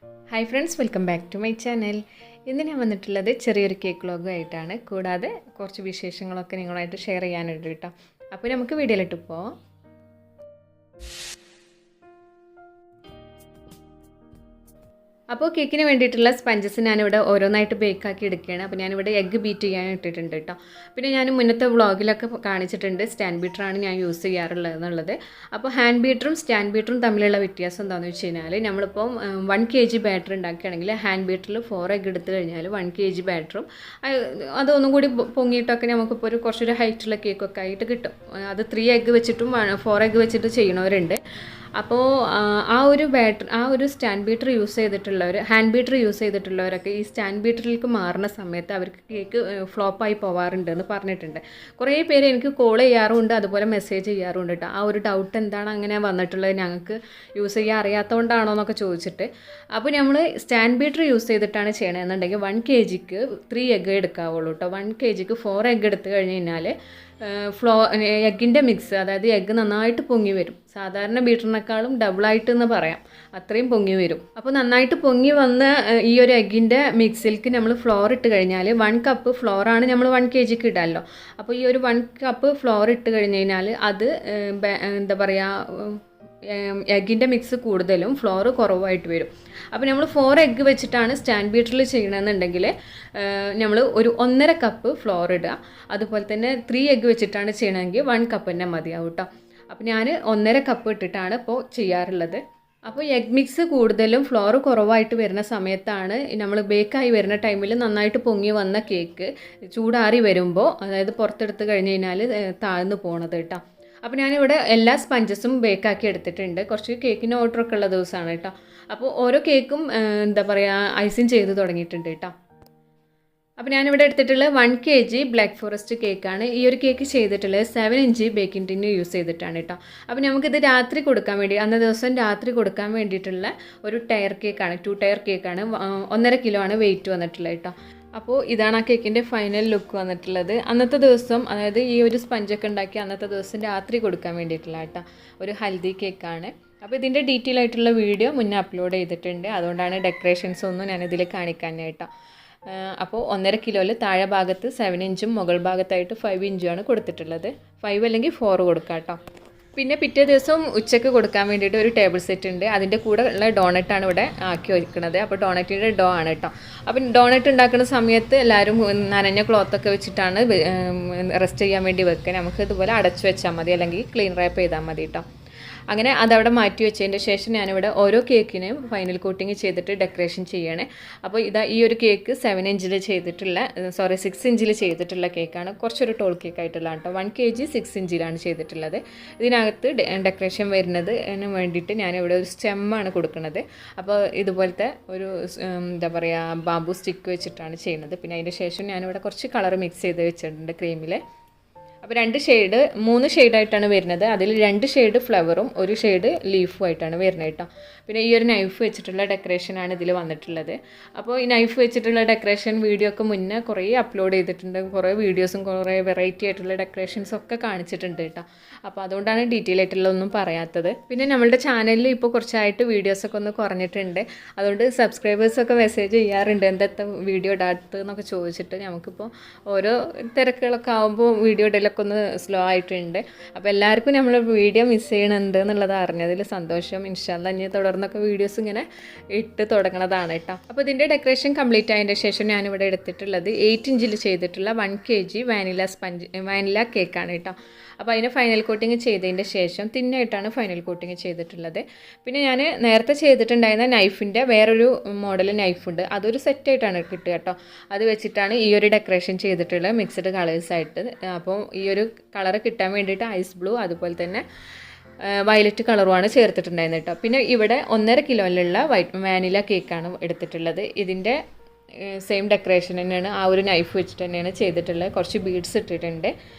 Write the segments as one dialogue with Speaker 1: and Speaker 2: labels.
Speaker 1: Hi friends, welcome back to my channel. ഇന്ന് ഞാൻ വന്നിട്ടുള്ളത് ചെറിയൊരു കേക്ക് വ്ലോഗ് ആയിട്ടാണ്. കൂടാതെ കുറച്ച് വിശേഷങ്ങളൊക്കെ നിങ്ങളുമായിട്ട് ഷെയർ ചെയ്യാനുണ്ട് കേട്ടോ. അപ്പോൾ നമുക്ക് വീഡിയോയിലിട്ട് പോവാം. അപ്പോൾ കേക്കിന് വേണ്ടിയിട്ടുള്ള സ്പഞ്ചസ് ഞാനിവിടെ ഓരോന്നായിട്ട് ബേക്കാക്കി എടുക്കുകയാണ്. അപ്പോൾ ഞാനിവിടെ എഗ്ഗ് ബീറ്റ് ചെയ്യാൻ ഇട്ടിട്ടുണ്ട് കേട്ടോ. പിന്നെ ഞാൻ മുന്നത്തെ വ്ളോഗിലൊക്കെ കാണിച്ചിട്ടുണ്ട് സ്റ്റാൻഡ് ബീറ്ററാണ് ഞാൻ യൂസ് ചെയ്യാറുള്ളത് എന്നുള്ളത്. അപ്പോൾ ഹാൻഡ് ബീറ്ററും സ്റ്റാൻഡ് ബീറ്ററും തമ്മിലുള്ള വ്യത്യാസം എന്താണെന്ന് വെച്ച് കഴിഞ്ഞാൽ നമ്മളിപ്പോൾ 1 kg ബാറ്റർ ഉണ്ടാക്കുകയാണെങ്കിൽ ഹാൻഡ് ബീറ്ററിൽ 4 എഗ്ഗ് എടുത്തു കഴിഞ്ഞാൽ 1 kg ബാറ്ററും അതൊന്നും കൂടി പൊങ്ങിയിട്ടൊക്കെ നമുക്കിപ്പോൾ കുറച്ചൊരു ഹൈറ്റുള്ള കേക്കൊക്കെ ആയിട്ട് കിട്ടും. അത് 3 എഗ്ഗ് വെച്ചിട്ടും 4 എഗ്ഗ് വെച്ചിട്ട് ചെയ്യണവരുണ്ട്. അപ്പോൾ ആ ഒരു സ്റ്റാൻഡ് ബീറ്റർ യൂസ് ചെയ്തിട്ടുള്ളവർ, ഹാൻഡ് ബീറ്റർ യൂസ് ചെയ്തിട്ടുള്ളവരൊക്കെ ഈ സ്റ്റാൻഡ് ബീറ്ററിലേക്ക് മാറുന്ന സമയത്ത് അവർക്ക് കേക്ക് ഫ്ലോപ്പായി പോവാറുണ്ട് എന്ന് പറഞ്ഞിട്ടുണ്ട്. കുറേ പേര് എനിക്ക് കോൾ ചെയ്യാറുണ്ട്, അതുപോലെ മെസ്സേജ് ചെയ്യാറുണ്ട് കേട്ടോ. ആ ഒരു ഡൗട്ട് എന്താണ് അങ്ങനെ വന്നിട്ടുള്ളത്, ഞങ്ങൾക്ക് യൂസ് ചെയ്യാൻ അറിയാത്തതുകൊണ്ടാണോ എന്നൊക്കെ ചോദിച്ചിട്ട്. അപ്പോൾ നമ്മൾ സ്റ്റാൻഡ് ബീറ്റർ യൂസ് ചെയ്തിട്ടാണ് ചെയ്യണമെന്നുണ്ടെങ്കിൽ 1 kgക്ക് 3 എഗ്ഗ് എടുക്കാവുള്ളൂ കേട്ടോ. 1 kgക്ക് 4 എഗ്ഗ് എടുത്തു കഴിഞ്ഞ് കഴിഞ്ഞാൽ എഗ്ഗിൻ്റെ മിക്സ്, അതായത് എഗ്ഗ് നന്നായിട്ട് പൊങ്ങി വരും. സാധാരണ ബീറ്ററിനേക്കാളും ഡബിളായിട്ട് എന്ന് പറയാം, അത്രയും പൊങ്ങി വരും. അപ്പോൾ നന്നായിട്ട് പൊങ്ങി വന്ന ഈ ഒരു എഗ്ഗിൻ്റെ മിക്സിലേക്ക് നമ്മൾ ഫ്ലോർ ഇട്ട് കഴിഞ്ഞാൽ 1 കപ്പ് ഫ്ലോറാണ് നമ്മൾ 1 kgക്ക് ഇടാമല്ലോ. അപ്പോൾ ഈ ഒരു 1 കപ്പ് ഫ്ലോർ ഇട്ട് കഴിഞ്ഞ് കഴിഞ്ഞാൽ അത് എന്താ പറയുക, എഗ്ഗിൻ്റെ മിക്സ് കൂടുതലും ഫ്ലോർ കുറവായിട്ട് വരും. അപ്പോൾ നമ്മൾ 4 എഗ്ഗ് വെച്ചിട്ടാണ് സ്റ്റാൻഡ് ബീറ്ററിൽ ചെയ്യണമെന്നുണ്ടെങ്കിൽ നമ്മൾ ഒരു 1.5 കപ്പ് ഫ്ലോർ ഇടുക. അതുപോലെ തന്നെ 3 എഗ്ഗ് വെച്ചിട്ടാണ് ചെയ്യണമെങ്കിൽ 1 കപ്പ് തന്നെ മതിയാവും കേട്ടോ. അപ്പോൾ ഞാൻ 1.5 കപ്പ് ഇട്ടിട്ടാണ് ഇപ്പോൾ ചെയ്യാറുള്ളത്. അപ്പോൾ എഗ് മിക്സ് കൂടുതലും ഫ്ലോർ കുറവായിട്ട് വരുന്ന സമയത്താണ് നമ്മൾ ബേക്കായി വരുന്ന ടൈമിൽ നന്നായിട്ട് പൊങ്ങി വന്ന കേക്ക് ചൂടാറി വരുമ്പോൾ, അതായത് പുറത്തെടുത്ത് കഴിഞ്ഞ് കഴിഞ്ഞാൽ താഴ്ന്നു പോണത് കേട്ടോ. അപ്പോൾ ഞാനിവിടെ എല്ലാ സ്പഞ്ചസും ബേക്കാക്കി എടുത്തിട്ടുണ്ട്. കുറച്ച് കേക്കിന് ഓർഡറൊക്കെ ഉള്ള ദിവസമാണ് കേട്ടോ. അപ്പോൾ ഓരോ കേക്കും എന്താ പറയുക, ഐസിങ് ചെയ്ത് തുടങ്ങിയിട്ടുണ്ട് കേട്ടോ. അപ്പോൾ ഞാനിവിടെ എടുത്തിട്ടുള്ള 1 kg ബ്ലാക്ക് ഫോറസ്റ്റ് കേക്കാണ്. ഈ ഒരു കേക്ക് ചെയ്തിട്ടുള്ളത് 7 ഇഞ്ച് ബേക്കിംഗ് ടിന്ന് യൂസ് ചെയ്തിട്ടാണ് കേട്ടോ. അപ്പോൾ നമുക്കിത് രാത്രി കൊടുക്കാൻ വേണ്ടി, അന്നേ ദിവസം രാത്രി കൊടുക്കാൻ വേണ്ടിയിട്ടുള്ള ഒരു ടയർ കേക്കാണ്, 2 ടയർ കേക്കാണ്. 1.5 കിലോ ആണ് വെയിറ്റ് വന്നിട്ടുള്ളത് കേട്ടോ. അപ്പോൾ ഇതാണ് ആ കേക്കിൻ്റെ ഫൈനൽ ലുക്ക് വന്നിട്ടുള്ളത്. അന്നത്തെ ദിവസം, അതായത് ഈ ഒരു സ്പഞ്ചൊക്കെ ഉണ്ടാക്കി അന്നത്തെ ദിവസം രാത്രി കൊടുക്കാൻ വേണ്ടിയിട്ടുള്ള കേട്ടോ ഒരു ഹൽദി കേക്കാണ്. അപ്പോൾ ഇതിൻ്റെ ഡീറ്റെയിൽ ആയിട്ടുള്ള വീഡിയോ മുന്നേ അപ്ലോഡ് ചെയ്തിട്ടുണ്ട്, അതുകൊണ്ടാണ് ഡെക്കറേഷൻസ് ഒന്നും ഞാനിതിൽ കാണിക്കാനായിട്ടോ. അപ്പോൾ 1.5 കിലോയിൽ താഴെ ഭാഗത്ത് 7 ഇഞ്ചും മുകൾ ഭാഗത്തായിട്ട് 5 ഇഞ്ചുമാണ് കൊടുത്തിട്ടുള്ളത്. 5 അല്ലെങ്കിൽ 4 കൊടുക്കാം കേട്ടോ. പിന്നെ പിറ്റേ ദിവസം ഉച്ചയ്ക്ക് കൊടുക്കാൻ വേണ്ടിയിട്ട് ഒരു ടേബിൾ സെറ്റ് ഉണ്ട്. അതിൻ്റെ കൂടെ ഉള്ള ഡോണറ്റാണ് ഇവിടെ ആക്കി വയ്ക്കുന്നത്. അപ്പോൾ ഡോണറ്റിൻ്റെ ഡോ ആണ് കേട്ടോ. അപ്പം ഡോണറ്റ് ഉണ്ടാക്കുന്ന സമയത്ത് എല്ലാവരും നനഞ്ഞ ക്ലോത്തൊക്കെ വെച്ചിട്ടാണ് റെസ്റ്റ് ചെയ്യാൻ വേണ്ടി വെക്കുക. നമുക്ക് ഇതുപോലെ അടച്ചു വെച്ചാൽ മതി, അല്ലെങ്കിൽ ക്ലീൻ റാപ്പ് ചെയ്താൽ മതി കേട്ടോ. അങ്ങനെ അതവിടെ മാറ്റി വെച്ചതിൻ്റെ ശേഷം ഞാനിവിടെ ഓരോ കേക്കിനും ഫൈനൽ കോട്ടിങ് ചെയ്തിട്ട് ഡെക്കറേഷൻ ചെയ്യണേ. അപ്പോൾ ഈ ഒരു കേക്ക് 7 ഇഞ്ചിൽ ചെയ്തിട്ടുള്ള 6 ഇഞ്ചിൽ ചെയ്തിട്ടുള്ള കേക്കാണ്. കുറച്ചൊരു ടോൾ കേക്ക് ആയിട്ടുള്ള കേട്ടോ. 1 kg 6 ഇഞ്ചിലാണ് ചെയ്തിട്ടുള്ളത്. ഇതിനകത്ത് ഡെക്കറേഷൻ വരുന്നതിന് വേണ്ടിയിട്ട് ഞാനിവിടെ ഒരു സ്റ്റെമ്മാണ് കൊടുക്കുന്നത്. അപ്പോൾ ഇതുപോലത്തെ ഒരു എന്താ പറയുക, ബാമ്പു സ്റ്റിക്ക് വെച്ചിട്ടാണ് ചെയ്യുന്നത്. പിന്നെ അതിൻ്റെ ശേഷം ഞാനിവിടെ കുറച്ച് കളർ മിക്സ് ചെയ്ത് വെച്ചിട്ടുണ്ട് ക്രീമിൽ. അപ്പോൾ 3 ഷെയ്ഡായിട്ടാണ് വരുന്നത്. അതിൽ 2 ഷെയ്ഡ് ഫ്ലവറും 1 ഷെയ്ഡ് ലീഫും ആയിട്ടാണ് വരുന്നത് കേട്ടോ. പിന്നെ ഈ ഒരു നൈഫ് വെച്ചിട്ടുള്ള ഡെക്കറേഷനാണ് ഇതിൽ വന്നിട്ടുള്ളത്. അപ്പോൾ ഈ നൈഫ് വെച്ചിട്ടുള്ള ഡെക്കറേഷൻ വീഡിയോ ഒക്കെ മുന്നേ കുറേ അപ്ലോഡ് ചെയ്തിട്ടുണ്ട്. കുറേ വീഡിയോസും കുറേ വെറൈറ്റി ആയിട്ടുള്ള ഡെക്കറേഷൻസും ഒക്കെ കാണിച്ചിട്ടുണ്ട് കേട്ടോ. അപ്പോൾ അതുകൊണ്ടാണ് ഡീറ്റെയിൽ ആയിട്ടുള്ളതൊന്നും പറയാത്തത്. പിന്നെ നമ്മളുടെ ചാനലിൽ ഇപ്പോൾ കുറച്ചായിട്ട് വീഡിയോസൊക്കെ ഒന്ന് കുറഞ്ഞിട്ടുണ്ട്. അതുകൊണ്ട് സബ്സ്ക്രൈബേഴ്സൊക്കെ മെസ്സേജ് ചെയ്യാറുണ്ട്, എന്താ വീഡിയോ ഇടാത്തതെന്നൊക്കെ ചോദിച്ചിട്ട്. നമുക്കിപ്പോൾ ഓരോ തിരക്കുകളൊക്കെ ആകുമ്പോൾ വീഡിയോ ഇടയിലൊക്കെ ഒന്ന് സ്ലോ ആയിട്ടുണ്ട്. അപ്പോൾ എല്ലാവർക്കും നമ്മൾ വീഡിയോ മിസ് ചെയ്യണുണ്ട് എന്നുള്ളത് അറിഞ്ഞതിൽ സന്തോഷം. ഇൻഷാ അല്ലാഹ് ഇനി തുടർന്നൊക്കെ വീഡിയോസ് ഇങ്ങനെ ഇട്ട് തുടങ്ങുന്നതാണ് കേട്ടോ. അപ്പോൾ ഇതിൻ്റെ ഡെക്കറേഷൻ കംപ്ലീറ്റ് ആയതിൻ്റെ ശേഷം ഞാനിവിടെ എടുത്തിട്ടുള്ളത് 8 ഇഞ്ചിൽ ചെയ്തിട്ടുള്ള 1 kg വാനില കേക്കാണ് കേട്ടോ. അപ്പോൾ അതിന് ഫൈനൽ കോട്ടിങ് ചെയ്തതിൻ്റെ ശേഷം തിന്നായിട്ടാണ് ഫൈനൽ കോട്ടിങ് ചെയ്തിട്ടുള്ളത്. പിന്നെ ഞാൻ നേരത്തെ ചെയ്തിട്ടുണ്ടായിരുന്ന നൈഫിൻ്റെ വേറൊരു മോഡൽ നൈഫുണ്ട്, അതൊരു സെറ്റായിട്ടാണ് കിട്ടുക കേട്ടോ. അത് വെച്ചിട്ടാണ് ഈ ഒരു ഡെക്കറേഷൻ ചെയ്തിട്ടുള്ളത് മിക്സ്ഡ് കളേഴ്സായിട്ട്. അപ്പോൾ ഈ ഒരു കളറ് കിട്ടാൻ വേണ്ടിയിട്ട് ഐസ് ബ്ലൂ അതുപോലെ തന്നെ വയലറ്റ് കളറുമാണ് ചേർത്തിട്ടുണ്ടായിരുന്നത് കേട്ടോ. പിന്നെ ഇവിടെ 1.5 കിലോയിലുള്ള വാനില കേക്കാണ് എടുത്തിട്ടുള്ളത്. ഇതിൻ്റെ സെയിം ഡെക്കറേഷൻ തന്നെയാണ്, ആ ഒരു നൈഫ് വെച്ചിട്ട് തന്നെയാണ് ചെയ്തിട്ടുള്ളത്. കുറച്ച് ബീഡ്സ് ഇട്ടിട്ടുണ്ട്.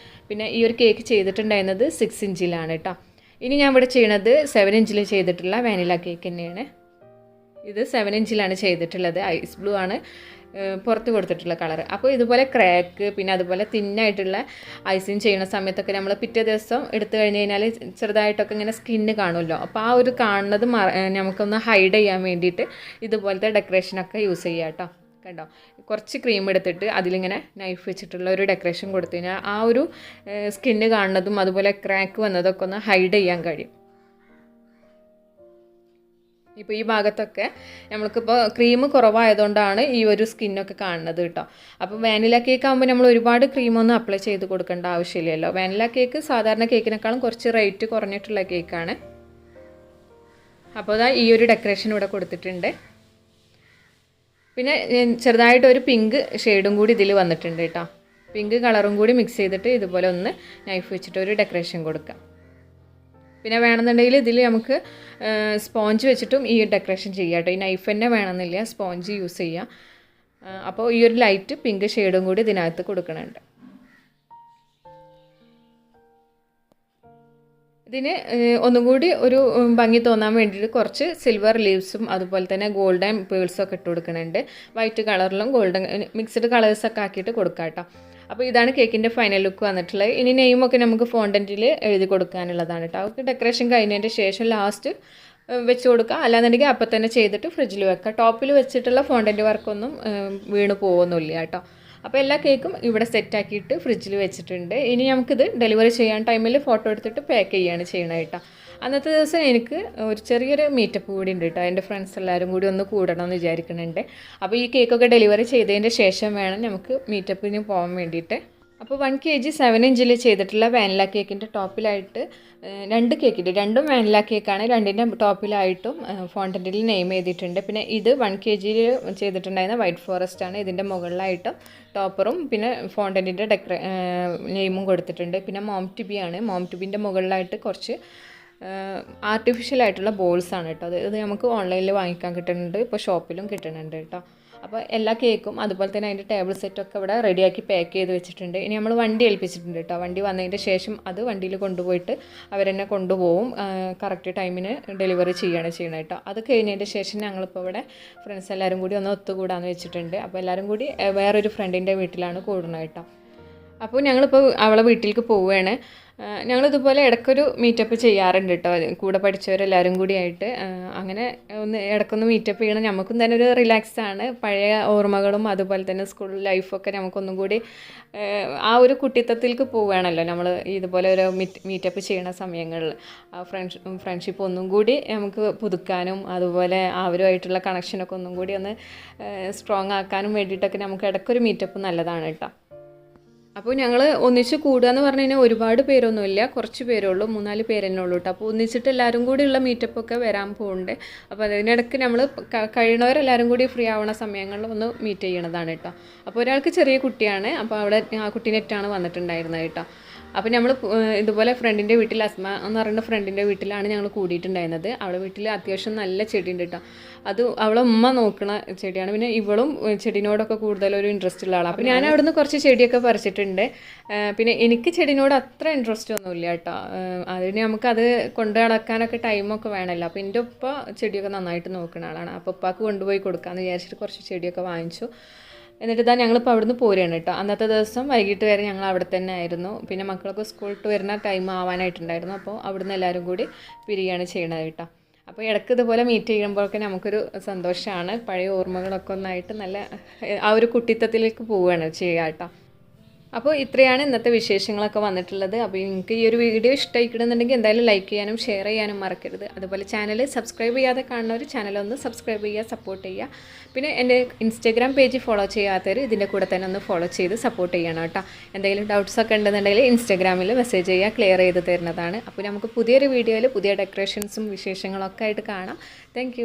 Speaker 1: പിന്നെ ഈ ഒരു കേക്ക് ചെയ്തിട്ടുണ്ടായിരുന്നത് 6 ഇഞ്ചിലാണ് കേട്ടോ. ഇനി ഞാൻ ഇവിടെ ചെയ്യണത് 7 ഇഞ്ചിൽ ചെയ്തിട്ടുള്ള വാനില കേക്ക് തന്നെയാണ്. ഇത് 7 ഇഞ്ചിലാണ് ചെയ്തിട്ടുള്ളത്. ഐസ് ബ്ലൂ ആണ് പുറത്ത് കൊടുത്തിട്ടുള്ള കളർ. അപ്പോൾ ഇതുപോലെ ക്രാക്ക് പിന്നെ അതുപോലെ തിന്നായിട്ടുള്ള ഐസിങ് ചെയ്യുന്ന സമയത്തൊക്കെ നമ്മൾ പിറ്റേ ദിവസം എടുത്തു കഴിഞ്ഞ് കഴിഞ്ഞാൽ ചെറുതായിട്ടൊക്കെ ഇങ്ങനെ സ്കിന്ന് കാണുമല്ലോ. അപ്പോൾ ആ ഒരു കാണുന്നത് നമുക്കൊന്ന് ഹൈഡ് ചെയ്യാൻ വേണ്ടിയിട്ട് ഇതുപോലത്തെ ഡെക്കറേഷനൊക്കെ യൂസ് ചെയ്യാം കേട്ടോ. കണ്ടോ, കുറച്ച് ക്രീം എടുത്തിട്ട് അതിലിങ്ങനെ നൈഫ് വെച്ചിട്ടുള്ള ഒരു ഡെക്കറേഷൻ കൊടുത്തു കഴിഞ്ഞാൽ ആ ഒരു സ്കിന്ന് കാണുന്നതും അതുപോലെ ക്രാക്ക് വന്നതൊക്കെ ഒന്ന് ഹൈഡ് ചെയ്യാൻ കഴിയും. ഇപ്പോൾ ഈ ഭാഗത്തൊക്കെ നമ്മൾക്കിപ്പോൾ ക്രീം കുറവായതുകൊണ്ടാണ് ഈ ഒരു സ്കിന്നൊക്കെ കാണുന്നത് കേട്ടോ. അപ്പോൾ വാനില കേക്ക് ആകുമ്പോൾ നമ്മൾ ഒരുപാട് ക്രീമൊന്നും അപ്ലൈ ചെയ്ത് കൊടുക്കേണ്ട ആവശ്യമില്ലല്ലോ. വാനില കേക്ക് സാധാരണ കേക്കിനേക്കാളും കുറച്ച് റേറ്റ് കുറഞ്ഞിട്ടുള്ള കേക്കാണ്. അപ്പോൾ അതാ ഈ ഒരു ഡെക്കറേഷൻ ഇവിടെ കൊടുത്തിട്ടുണ്ട്. പിന്നെ ചെറുതായിട്ടൊരു പിങ്ക് ഷെയ്ഡും കൂടി ഇതിൽ വന്നിട്ടുണ്ട് കേട്ടോ. പിങ്ക് കളറും കൂടി മിക്സ് ചെയ്തിട്ട് ഇതുപോലെ ഒന്ന് നൈഫ് വെച്ചിട്ട് ഒരു ഡെക്കറേഷൻ കൊടുക്കാം. പിന്നെ വേണമെന്നുണ്ടെങ്കിൽ ഇതിൽ നമുക്ക് സ്പോഞ്ച് വെച്ചിട്ടും ഈ ഡെക്കറേഷൻ ചെയ്യാം കേട്ടോ. ഈ നൈഫ് തന്നെ വേണമെന്നില്ല, സ്പോഞ്ച് യൂസ് ചെയ്യാം. അപ്പോൾ ഈ ഒരു ലൈറ്റ് പിങ്ക് ഷെയ്ഡും കൂടി ഇതിനകത്ത് കൊടുക്കുന്നുണ്ട്. ഇതിന് ഒന്നും കൂടി ഒരു ഭംഗി തോന്നാൻ വേണ്ടിയിട്ട് കുറച്ച് സിൽവർ ലീവ്സും അതുപോലെ തന്നെ ഗോൾഡൻ പേൾസൊക്കെ ഇട്ട് കൊടുക്കുന്നുണ്ട്. വൈറ്റ് കളറിലും ഗോൾഡൻ മിക്സ്ഡ് കളേഴ്സൊക്കെ ആക്കിയിട്ട് കൊടുക്കാം കേട്ടോ. അപ്പോൾ ഇതാണ് കേക്കിൻ്റെ ഫൈനൽ ലുക്ക് വന്നിട്ടുള്ളത്. ഇനി നെയിമൊക്കെ നമുക്ക് ഫോണ്ടൻറ്റിൽ എഴുതി കൊടുക്കാനുള്ളതാണ് കേട്ടോ. അവർക്ക് ഡെക്കറേഷൻ കഴിഞ്ഞതിൻ്റെ ശേഷം ലാസ്റ്റ് വെച്ച് കൊടുക്കുക, അല്ലാന്നുണ്ടെങ്കിൽ അപ്പം തന്നെ ചെയ്തിട്ട് ഫ്രിഡ്ജിൽ വെക്കുക. ടോപ്പിൽ വെച്ചിട്ടുള്ള ഫോണ്ടൻറ്റ് വർക്കൊന്നും വീണ് പോകുന്നില്ല കേട്ടോ. അപ്പോൾ എല്ലാ കേക്കും ഇവിടെ സെറ്റാക്കിയിട്ട് ഫ്രിഡ്ജിൽ വെച്ചിട്ടുണ്ട്. ഇനി നമുക്കിത് ഡെലിവറി ചെയ്യാൻ ടൈമിൽ ഫോട്ടോ എടുത്തിട്ട് പാക്ക് ചെയ്യുകയാണ് ചെയ്യണത് കേട്ടോ. അന്നത്തെ ദിവസം എനിക്ക് ഒരു ചെറിയൊരു മീറ്റപ്പ് കൂടി ഉണ്ട് കേട്ടോ. എൻ്റെ ഫ്രണ്ട്സ് എല്ലാവരും കൂടി ഒന്ന് കൂടണമെന്ന് വിചാരിക്കുന്നുണ്ട്. അപ്പോൾ ഈ കേക്കൊക്കെ ഡെലിവറി ചെയ്തതിൻ്റെ ശേഷം വേണം നമുക്ക് മീറ്റപ്പിന് പോകാൻ വേണ്ടിയിട്ട്. അപ്പോൾ 1 kg 7 ഇഞ്ചിൽ ചെയ്തിട്ടുള്ള വാനില കേക്കിൻ്റെ ടോപ്പിലായിട്ട് 2 കേക്കിൻ്റെ രണ്ടും വാനില കേക്കാണ്. രണ്ടിൻ്റെ ടോപ്പിലായിട്ടും ഫോണ്ടൻറ്റിൽ നെയിം എഴുതിയിട്ടുണ്ട്. പിന്നെ ഇത് 1 kg ചെയ്തിട്ടുണ്ടായിരുന്ന വൈറ്റ് ഫോറസ്റ്റ് ആണ്. ഇതിൻ്റെ മുകളിലായിട്ടും ടോപ്പറും പിന്നെ ഫോണ്ടൻറ്റിൻ്റെ നെയിമും കൊടുത്തിട്ടുണ്ട്. പിന്നെ മോം ടു ബി ആണ്. മോം ടു ബിൻ്റെ മുകളിലായിട്ട് കുറച്ച് ആർട്ടിഫിഷ്യലായിട്ടുള്ള ബോൾസാണ് കേട്ടോ. ഇത് നമുക്ക് ഓൺലൈനിൽ വാങ്ങിക്കാൻ കിട്ടുന്നുണ്ട്, ഇപ്പോൾ ഷോപ്പിലും കിട്ടുന്നുണ്ട് കേട്ടോ. അപ്പോൾ എല്ലാ കേക്കും അതുപോലെ തന്നെ അതിൻ്റെ ടേബിൾ സെറ്റൊക്കെ ഇവിടെ റെഡിയാക്കി പാക്ക് ചെയ്ത് വെച്ചിട്ടുണ്ട്. ഇനി നമ്മൾ വണ്ടി ഏൽപ്പിച്ചിട്ടുണ്ട് കേട്ടോ. വണ്ടി വന്നതിൻ്റെ ശേഷം അത് വണ്ടിയിൽ കൊണ്ടുപോയിട്ട് അവരെന്നെ കൊണ്ടുപോകും. കറക്റ്റ് ടൈമിന് ഡെലിവറി ചെയ്യണം കേട്ടോ. അത് കഴിഞ്ഞതിൻ്റെ ശേഷം ഞങ്ങളിപ്പോൾ ഇവിടെ ഫ്രണ്ട്സ് എല്ലാവരും കൂടി ഒന്ന് ഒത്തുകൂടാന്ന് വെച്ചിട്ടുണ്ട്. അപ്പോൾ എല്ലാവരും കൂടി വേറൊരു ഫ്രണ്ടിൻ്റെ വീട്ടിലാണ് കൂടുന്നത് കേട്ടോ. അപ്പോൾ ഞങ്ങളിപ്പോൾ അവളെ വീട്ടിലേക്ക് പോവുകയാണ്. ഞങ്ങളിതുപോലെ ഇടയ്ക്കൊരു മീറ്റപ്പ് ചെയ്യാറുണ്ട് കേട്ടോ, കൂടെ പഠിച്ചവരെല്ലാവരും കൂടി ആയിട്ട്. അങ്ങനെ ഒന്ന് ഇടയ്ക്കൊന്ന് മീറ്റപ്പ് ചെയ്യണം. നമുക്കും തന്നെ ഒരു റിലാക്സാണ്. പഴയ ഓർമ്മകളും അതുപോലെ തന്നെ സ്കൂൾ ലൈഫൊക്കെ നമുക്കൊന്നും കൂടി ആ ഒരു കുട്ടിത്തത്തിലേക്ക് പോവുകയാണല്ലോ നമ്മൾ ഇതുപോലെ ഒരു മീറ്റപ്പ് ചെയ്യണ സമയങ്ങളിൽ. ആ ഫ്രണ്ട്ഷിപ്പ് ഒന്നും കൂടി നമുക്ക് പുതുക്കാനും അതുപോലെ അവരുമായിട്ടുള്ള കണക്ഷനൊക്കെ ഒന്നും കൂടി ഒന്ന് സ്ട്രോങ് ആക്കാനും വേണ്ടിയിട്ടൊക്കെ നമുക്ക് ഇടയ്ക്കൊരു മീറ്റപ്പ് നല്ലതാണ് കേട്ടോ. അപ്പോൾ ഞങ്ങൾ ഒന്നിച്ച് കൂടുക എന്ന് പറഞ്ഞു കഴിഞ്ഞാൽ ഒരുപാട് പേരൊന്നുമില്ല, കുറച്ച് പേരേ ഉള്ളൂ, 3-4 പേരെന്നെ ഉള്ളൂ കേട്ടോ. അപ്പോൾ ഒന്നിച്ചിട്ട് എല്ലാവരും കൂടിയുള്ള മീറ്റപ്പൊക്കെ വരാൻ പോകുന്നുണ്ട്. അപ്പോൾ അതിനിടയ്ക്ക് നമ്മൾ കഴിയുന്നവരെല്ലാവരും കൂടി ഫ്രീ ആവുന്ന സമയങ്ങളിൽ ഒന്ന് മീറ്റ് ചെയ്യണതാണ് കേട്ടോ. അപ്പോൾ ഒരാൾക്ക് ചെറിയ കുട്ടിയാണ്, അപ്പോൾ അവിടെ ആ കുട്ടീനെറ്റാണ് വന്നിട്ടുണ്ടായിരുന്നത് കേട്ടോ. അപ്പോൾ നമ്മൾ ഇതുപോലെ ഫ്രണ്ടിൻ്റെ വീട്ടിൽ അസ്മ എന്ന് പറയുന്ന ഫ്രണ്ടിൻ്റെ വീട്ടിലാണ് ഞങ്ങൾ കൂടിയിട്ടുണ്ടായിരുന്നത്. അവളുടെ വീട്ടിൽ അത്യാവശ്യം നല്ല ചെടിയുണ്ട് കേട്ടോ. അത് അവളെ ഉമ്മ നോക്കണ ചെടിയാണ്. പിന്നെ ഇവളും ചെടിനോടൊക്കെ കൂടുതലൊരു ഇൻട്രസ്റ്റ് ഉള്ള ആളാണ്. അപ്പോൾ ഞാൻ അവിടുന്ന് കുറച്ച് ചെടിയൊക്കെ പറിച്ചിട്ടുണ്ട്. പിന്നെ എനിക്ക് ചെടിനോട് അത്ര ഇൻട്രസ്റ്റ് ഒന്നുമില്ല കേട്ടോ. അതിന് നമുക്കത് കൊണ്ടു നടക്കാനൊക്കെ ടൈമൊക്കെ വേണമല്ലോ. അപ്പോൾ എൻ്റെ ഉപ്പ ചെടിയൊക്കെ നന്നായിട്ട് നോക്കുന്ന ആളാണ്. അപ്പോൾ ഉപ്പാക്ക് കൊണ്ടുപോയി കൊടുക്കാമെന്ന് വിചാരിച്ചിട്ട് കുറച്ച് ചെടിയൊക്കെ വാങ്ങിച്ചു. എന്നിട്ട് ഇതാ ഞങ്ങളിപ്പോൾ അവിടുന്ന് പോരുകയാണ് കേട്ടോ. അന്നത്തെ ദിവസം വൈകിട്ട് വരെ ഞങ്ങൾ അവിടെ തന്നെ ആയിരുന്നു. പിന്നെ മക്കളൊക്കെ സ്കൂളിൽ വരുന്ന ടൈം ആവാനായിട്ടുണ്ടായിരുന്നു. അപ്പോൾ അവിടുന്ന് എല്ലാവരും കൂടി പിരിയാണ് ചെയ്യണത് കേട്ടോ. അപ്പോൾ ഇടയ്ക്ക് ഇതുപോലെ മീറ്റ് ചെയ്യുമ്പോഴൊക്കെ നമുക്കൊരു സന്തോഷമാണ്. പഴയ ഓർമ്മകളൊക്കെ ഒന്നായിട്ട് നല്ല ആ ഒരു കുട്ടിത്തത്തിലേക്ക് പോവുകയാണ് ചെയ്യുക കേട്ടോ. അപ്പോൾ ഇത്രയാണ് ഇന്നത്തെ വിശേഷങ്ങളൊക്കെ വന്നിട്ടുള്ളത്. അപ്പോൾ നിങ്ങൾക്ക് ഈ ഒരു വീഡിയോ ഇഷ്ടമായിക്കിടുന്നുണ്ടെങ്കിൽ എന്തായാലും ലൈക്ക് ചെയ്യാനും ഷെയർ ചെയ്യാനും മറക്കരുത്. അതുപോലെ ചാനൽ സബ്സ്ക്രൈബ് ചെയ്യാതെ കാണുന്നവർ ചാനലൊന്ന് സബ്സ്ക്രൈബ് ചെയ്യുക, സപ്പോർട്ട് ചെയ്യുക. പിന്നെ എൻ്റെ ഇൻസ്റ്റാഗ്രാം പേജ് ഫോളോ ചെയ്യാത്തവർ ഇതിൻ്റെ കൂടെ തന്നെ ഒന്ന് ഫോളോ ചെയ്ത് സപ്പോർട്ട് ചെയ്യണം കേട്ടോ. എന്തെങ്കിലും ഡൗട്ട്സൊക്കെ ഉണ്ടെന്നുണ്ടെങ്കിൽ ഇൻസ്റ്റാഗ്രാമിൽ മെസ്സേജ് ചെയ്യുക, ക്ലിയർ ചെയ്ത് തരുന്നതാണ്. അപ്പോൾ നമുക്ക് പുതിയൊരു വീഡിയോയിൽ പുതിയ ഡെക്കറേഷൻസും വിശേഷങ്ങളൊക്കെ ആയിട്ട് കാണാം. താങ്ക്